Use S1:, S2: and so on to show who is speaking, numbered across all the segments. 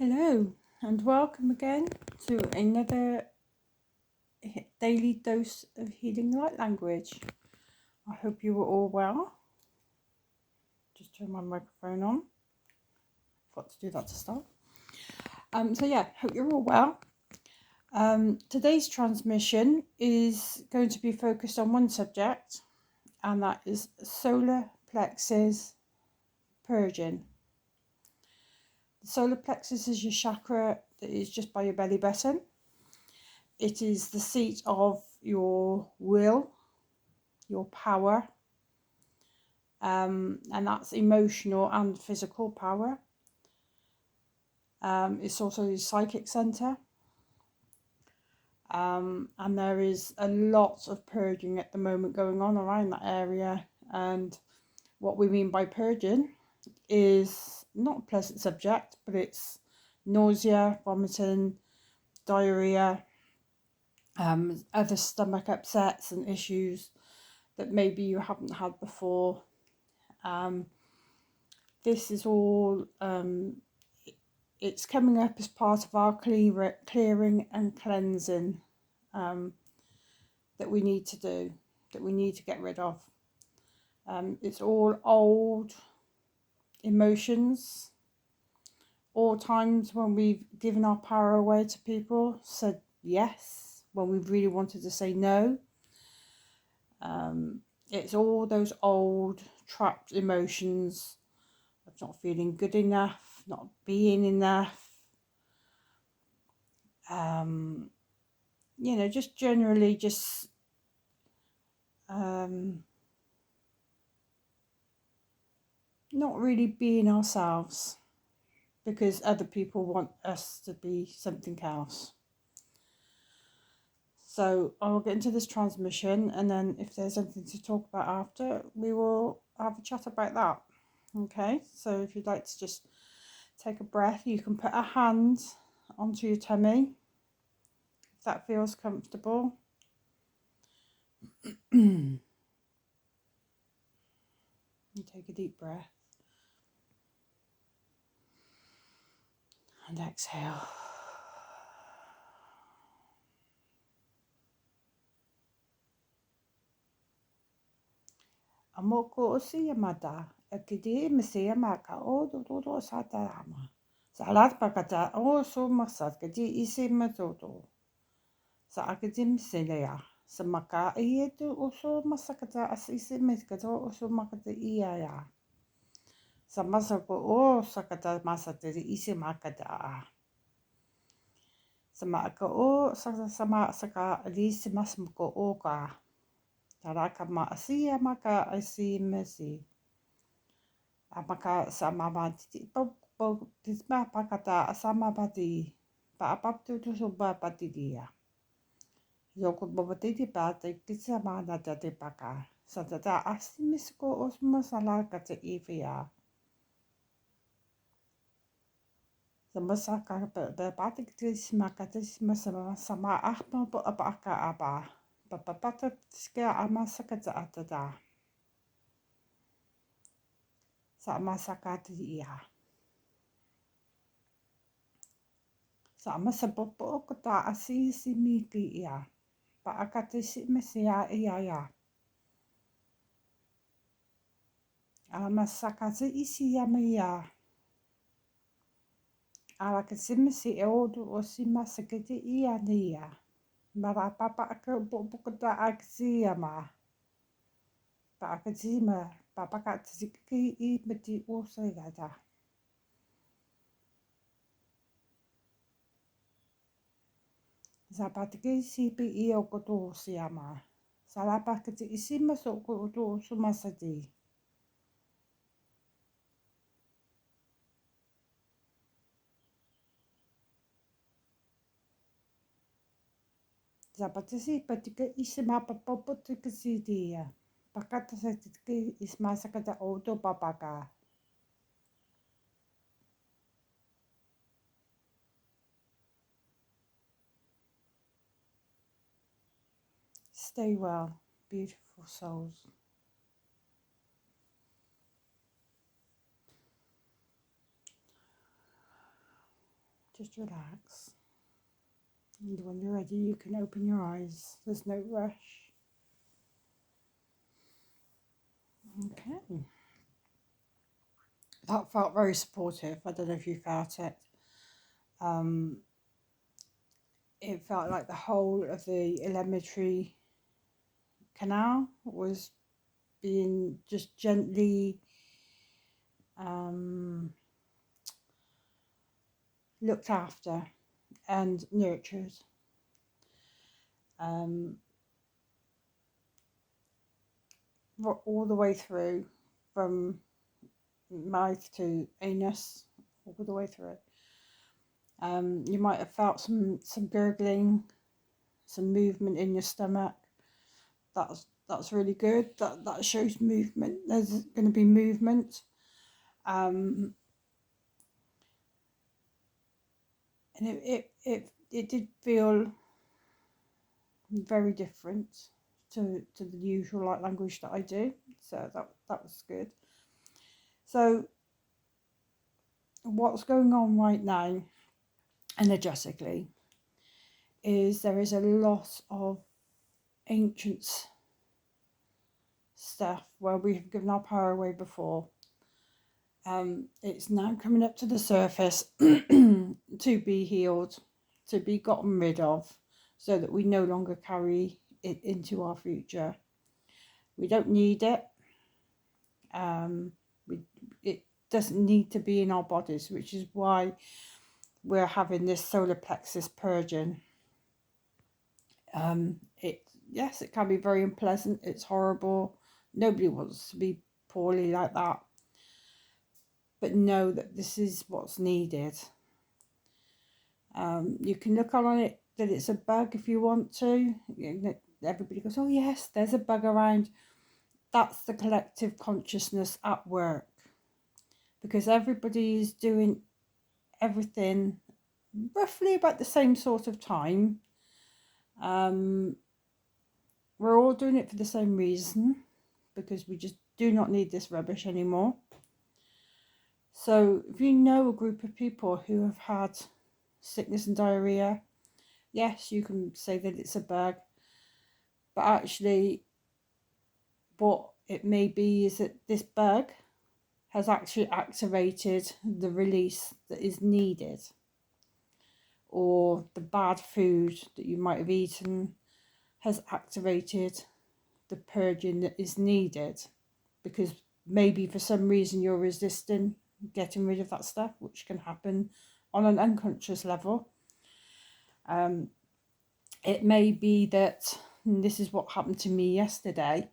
S1: Hello, and welcome again to another daily dose of healing light language. I hope you were all well. Just turn my microphone on. Forgot to do that to start. Hope you're all well. Today's transmission is going to be focused on one subject, and that is solar plexus purging. The solar plexus is your chakra that is just by your belly button. It is the seat of your will, your power, and that's emotional and physical power. It's also your psychic center, and there is a lot of purging at the moment going on around that area. And what we mean by purging is not a pleasant subject, but it's nausea, vomiting, diarrhea, other stomach upsets and issues that maybe you haven't had before. This is all, it's coming up as part of our clearing and cleansing that we need to do, that we need to get rid of. It's all old emotions, all times when we've given our power away to people, said yes, when we've really wanted to say no. It's all those old trapped emotions of not feeling good enough, not being enough, just generally just not really being ourselves because other people want us to be something else. So I'll get into this transmission, and then if there's anything to talk about after, we will have a chat about that. Okay, so if you'd like to just take a breath, you can put a hand onto your tummy if that feels comfortable. You take a deep breath and exhale. Amoko o siya mata, akidi mesiya maka o do satarama. Salat pakata o so masat kadi isi matoto. Sa akadim selea. Sa maka ietu o so masakata as isi meskato o so makata iya. Sa masako o sakata masatiri isi makata. Sa maaka o sama saka alisi masmako o ka. Taraka maasia maka asi mesi. Amaka sama mati po tisma pakata sama pati. Paapaptu tu soba pati dia. Yoko bobati pati kitsa mana tate paka. Satata asi misko osma salaka te ivia. Samasaka pati kisma katisma sama ahma po apaka apa. Papapata tiska amasakata atada. Sa masakati iya. Sa masapopo kota asisi miki iya. Paakati si mesia iya. Amasakati isi yamaya. Alakasimisi eodu o si masakati iya niya. Mara papa akabokota aksiyama. Paakatima papakatsiki I meti usagata. Zapatiki sipi I okoto siyama. Salapakati isima sokoto sumasati. Zapatisi patika isima papopotika sitia. Pakata satiki ismasakata auto papaka. Stay well, beautiful souls. just relax. And when you're ready, you can open your eyes. There's no rush. Okay. That felt very supportive. I don't know if you felt it. It felt like the whole of the alimentary canal was being just gently looked after and nurtured. All the way through, from mouth to anus, all the way through. You might have felt some gurgling, some movement in your stomach. That's really good. That shows movement. There's going to be movement. And it did feel very different to the usual light language that I do. So that was good. So what's going on right now energetically is there is a lot of ancient stuff where we have given our power away before. It's now coming up to the surface to be healed, to be gotten rid of, so that we no longer carry it into our future. We don't need it. It doesn't need to be in our bodies, which is why we're having this solar plexus purging. Yes, it can be very unpleasant. It's horrible. Nobody wants to be poorly like that. But know that this is what's needed. You can look on it that it's a bug if you want to. Everybody goes, oh yes, there's a bug around. That's the collective consciousness at work. Because everybody is doing everything roughly about the same sort of time. We're all doing it for the same reason, because we just do not need this rubbish anymore. So if you know a group of people who have had sickness and diarrhea, yes, you can say that it's a bug, but actually what it may be is that this bug has actually activated the release that is needed, or the bad food that you might have eaten has activated the purging that is needed, because maybe for some reason you're resisting getting rid of that stuff, which can happen on an unconscious level. It may be that, and this is what happened to me yesterday,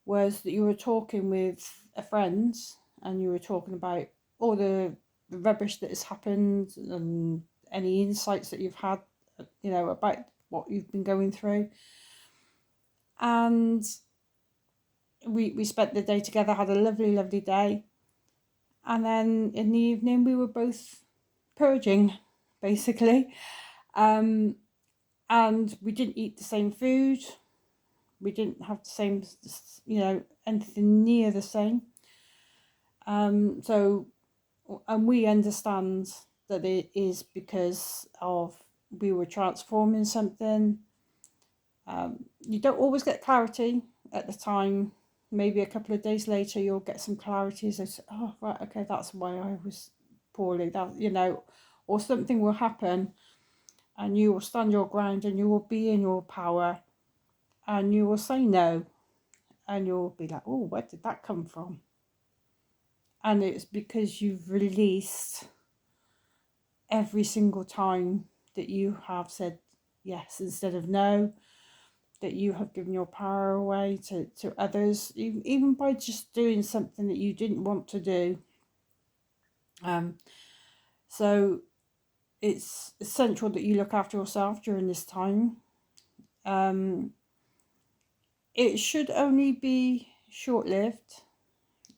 S1: was that you were talking with a friend and you were talking about all the rubbish that has happened and any insights that you've had, about what you've been going through. And we spent the day together, had a lovely, lovely day. And then in the evening, we were both purging, basically. And we didn't eat the same food. We didn't have the same, anything near the same. And we understand that it is because of we were transforming something. You don't always get clarity at the time. Maybe a couple of days later, you'll get some clarity. So, oh, right, okay, that's why I was poorly. That, or something will happen, and you will stand your ground, and you will be in your power, and you will say no, and you'll be like, oh, where did that come from? And it's because you've released every single time that you have said yes instead of no, that you have given your power away to others, even by just doing something that you didn't want to do. So it's essential that you look after yourself during this time. It should only be short-lived.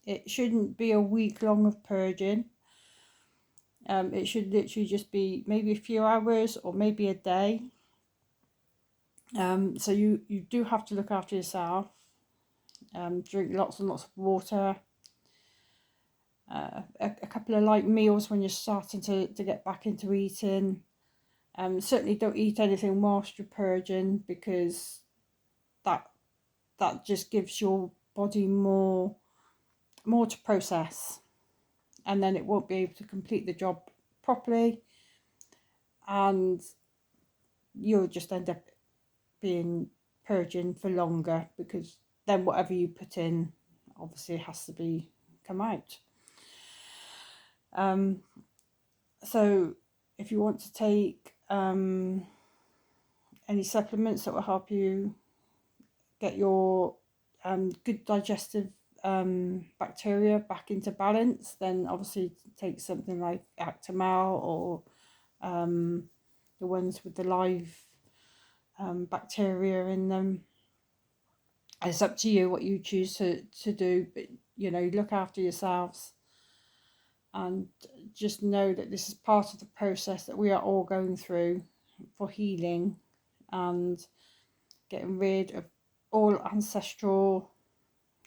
S1: It shouldn't be a week long of purging. It should literally just be maybe a few hours or maybe a day. So you do have to look after yourself. Drink lots and lots of water. a couple of light meals when you're starting to get back into eating. Certainly don't eat anything whilst you're purging, because that just gives your body more to process, and then it won't be able to complete the job properly, and you'll just end up being purging for longer, because then whatever you put in obviously has to be come out. So if you want to take any supplements that will help you get your good digestive bacteria back into balance, then obviously take something like canel, or the ones with the live bacteria in them. It's up to you what you choose to do, but you know, look after yourselves, and just know that this is part of the process that we are all going through for healing and getting rid of all ancestral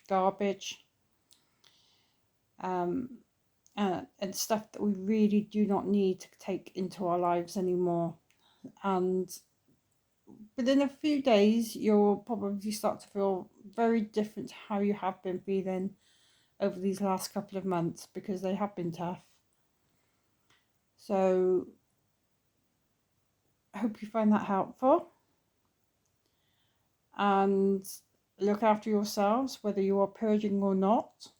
S1: garbage, and stuff that we really do not need to take into our lives anymore. And within a few days, you'll probably start to feel very different to how you have been feeling over these last couple of months, because they have been tough. So I hope you find that helpful, and look after yourselves whether you are purging or not.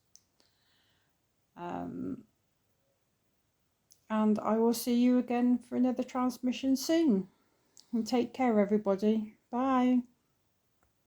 S1: And I will see you again for another transmission soon. And take care, everybody. Bye.